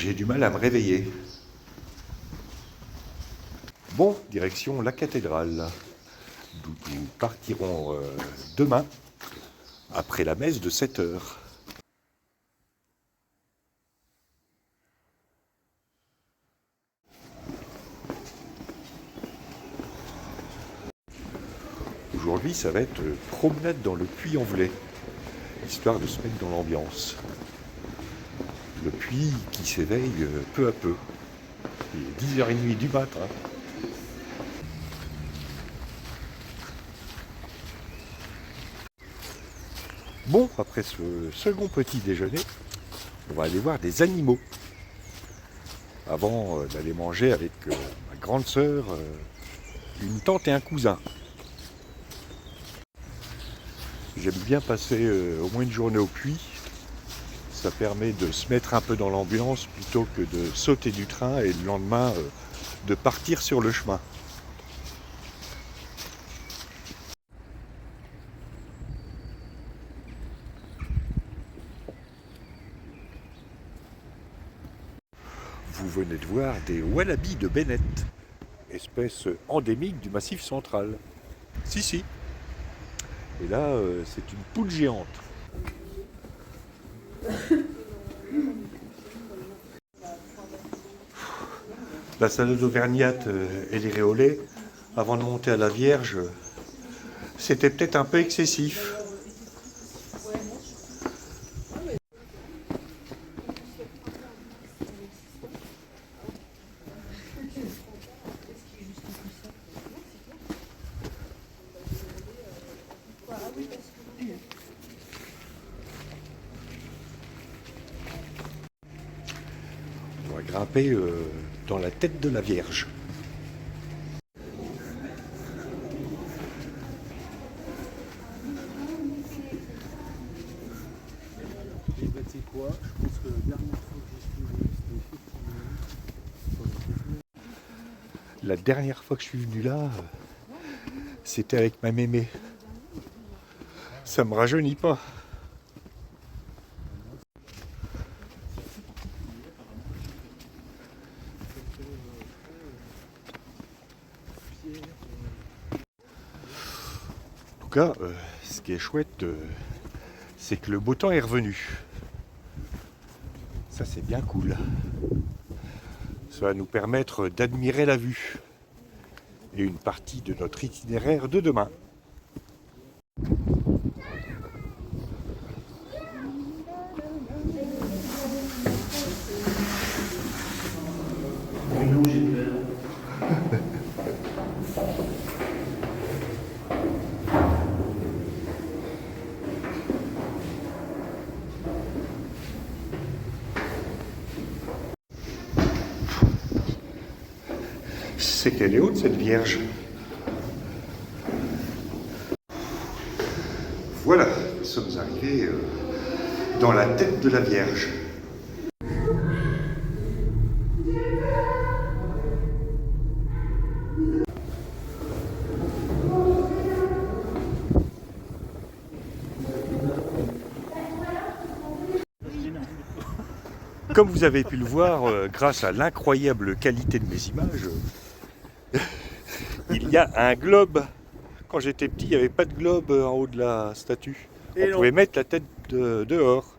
J'ai du mal à me réveiller. Bon, direction la cathédrale, d'où nous partirons demain, après la messe de 7 heures. Aujourd'hui, ça va être promenade dans le Puy-en-Velay, histoire de se mettre dans l'ambiance. Le Puy qui s'éveille peu à peu. Il est 10h30 du matin. Bon, après ce second petit déjeuner, on va aller voir des animaux. Avant d'aller manger avec ma grande sœur, une tante et un cousin. J'aime bien passer au moins une journée au Puy. Ça permet de se mettre un peu dans l'ambiance plutôt que de sauter du train et le lendemain de partir sur le chemin. Vous venez de voir des wallabies de Bennett, espèce endémique du Massif central. Si. Et là, c'est une poule géante. La salade auvergnate et les réolets, avant de monter à la Vierge, c'était peut-être un peu excessif. On va grimper dans la tête de la Vierge. La dernière fois que je suis venu là, c'était avec ma mémé. Ça me rajeunit pas. En tout cas, ce qui est chouette, c'est que le beau temps est revenu. Ça, c'est bien cool. Ça va nous permettre d'admirer la vue et une partie de notre itinéraire de demain. C'est qu'elle est haute cette Vierge. Voilà, nous sommes arrivés dans la tête de la Vierge. Comme vous avez pu le voir, grâce à l'incroyable qualité de mes images, il y a un globe. Quand j'étais petit, il n'y avait pas de globe en haut de la statue. On pouvait mettre la tête dehors.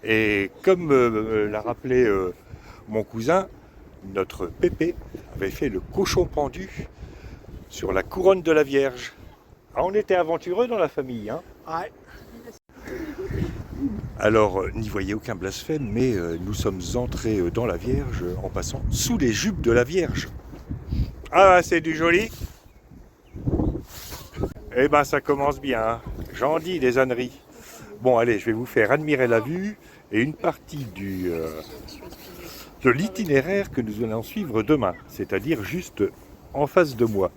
Et comme l'a rappelé mon cousin, notre Pépé avait fait le cochon pendu sur la couronne de la Vierge. Ah, on était aventureux dans la famille, hein. Ouais. Alors, n'y voyez aucun blasphème, mais nous sommes entrés dans la Vierge en passant sous les jupes de la Vierge. Ah, c'est du joli. Eh ben, ça commence bien, hein. J'en dis des âneries. Bon, allez, je vais vous faire admirer la vue et une partie de l'itinéraire que nous allons suivre demain, c'est-à-dire juste en face de moi.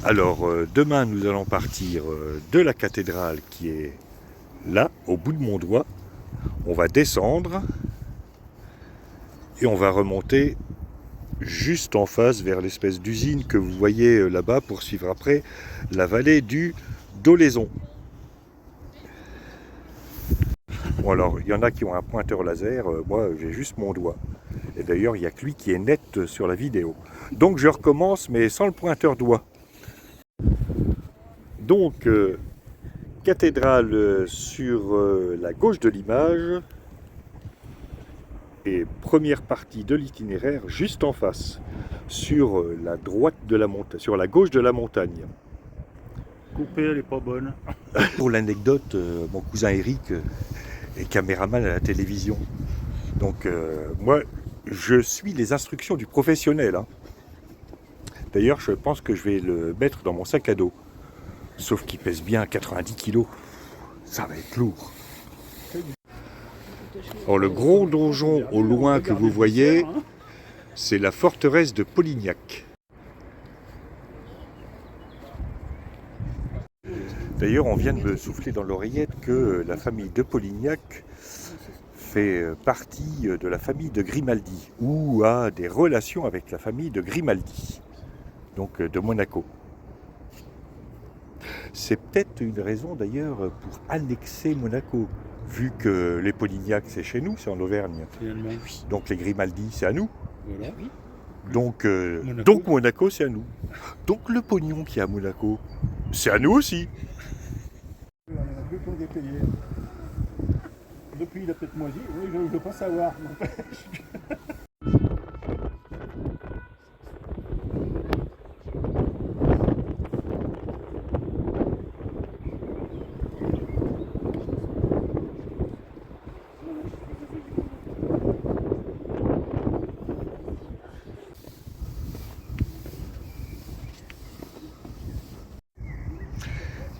Alors, demain, nous allons partir de la cathédrale qui est là, au bout de mon doigt. On va descendre et on va remonter juste en face vers l'espèce d'usine que vous voyez là-bas pour suivre après la vallée du d'Olaison. Bon alors, il y en a qui ont un pointeur laser, moi j'ai juste mon doigt. Et d'ailleurs, il n'y a que lui qui est net sur la vidéo. Donc je recommence, mais sans le pointeur doigt. Donc, cathédrale sur la gauche de l'image. Et première partie de l'itinéraire juste en face, sur la droite de la montagne, sur la gauche de la montagne. Coupée, elle est pas bonne. Pour l'anecdote, mon cousin Eric est caméraman à la télévision. Donc moi, je suis les instructions du professionnel. Hein. D'ailleurs, je pense que je vais le mettre dans mon sac à dos. Sauf qu'il pèse bien 90 kg. Ça va être lourd. Alors, le gros donjon au loin que vous voyez, c'est la forteresse de Polignac. D'ailleurs, on vient de me souffler dans l'oreillette que la famille de Polignac fait partie de la famille de Grimaldi, ou a des relations avec la famille de Grimaldi, donc de Monaco. C'est peut-être une raison d'ailleurs pour annexer Monaco, vu que les Polignac c'est chez nous, c'est en Auvergne. Finalement. Donc les Grimaldi c'est à nous. Voilà. Donc Monaco. Monaco c'est à nous. Donc le pognon qui est à Monaco, c'est à nous aussi. On a deux qu'on est payés. Depuis, il a peut-être moisi. Oui, je ne veux pas savoir.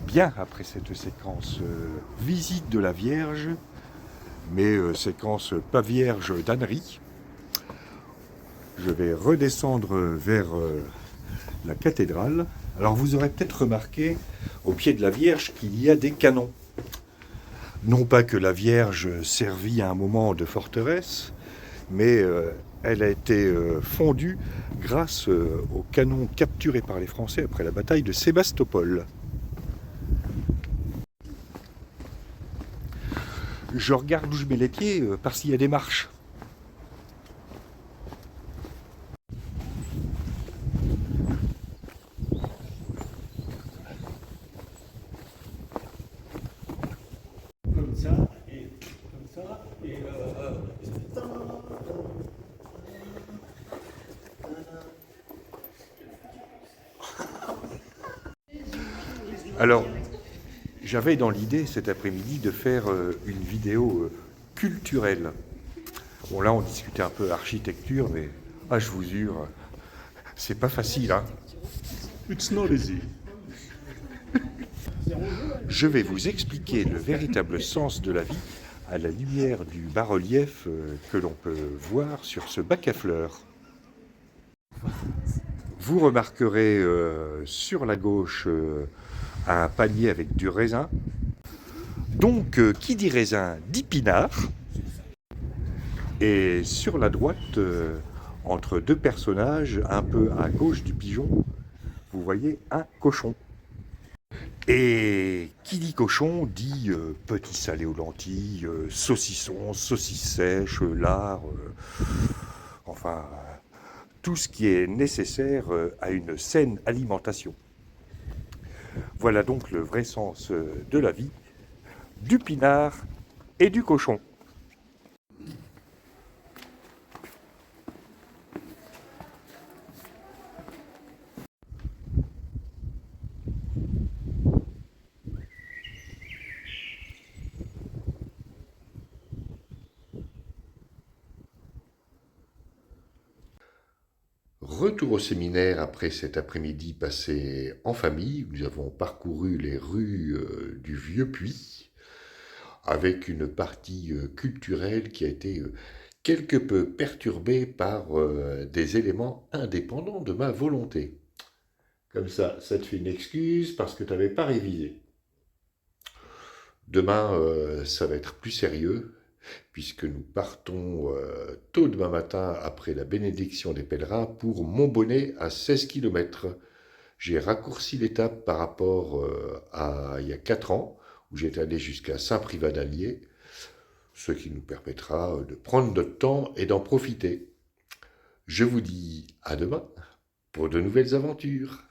Bien après cette séquence visite de la Vierge, mais séquence pas vierge d'ânerie, je vais redescendre vers la cathédrale. Alors vous aurez peut-être remarqué au pied de la Vierge qu'il y a des canons. Non pas que la Vierge servit à un moment de forteresse, mais elle a été fondue grâce aux canons capturés par les Français après la bataille de Sébastopol. Je regarde où je mets les pieds parce qu'il y a des marches. Comme ça, et comme ça, et Alors, j'avais dans l'idée cet après-midi de faire une vidéo culturelle. Bon là on discutait un peu architecture, mais je vous jure, c'est pas facile. Hein. it's not easy. Je vais vous expliquer le véritable sens de la vie à la lumière du bas-relief que l'on peut voir sur ce bac à fleurs. Vous remarquerez sur la gauche un panier avec du raisin. Donc, qui dit raisin dit pinard. Et sur la droite, entre deux personnages, un peu à gauche du pigeon, vous voyez un cochon. Et qui dit cochon dit petit salé aux lentilles, saucisson, saucisse sèche, lard, enfin tout ce qui est nécessaire à une saine alimentation. Voilà donc le vrai sens de la vie, du pinard et du cochon. Retour au séminaire après cet après-midi passé en famille. Nous avons parcouru les rues du Vieux-Puy avec une partie culturelle qui a été quelque peu perturbée par des éléments indépendants de ma volonté. Comme ça te fait une excuse parce que tu n'avais pas révisé. Demain, ça va être plus sérieux, puisque nous partons tôt demain matin après la bénédiction des pèlerins pour Montbonnet à 16 km. J'ai raccourci l'étape par rapport à il y a 4 ans, où j'étais allé jusqu'à Saint-Privat d'Allier. ce qui nous permettra de prendre notre temps et d'en profiter. Je vous dis à demain pour de nouvelles aventures.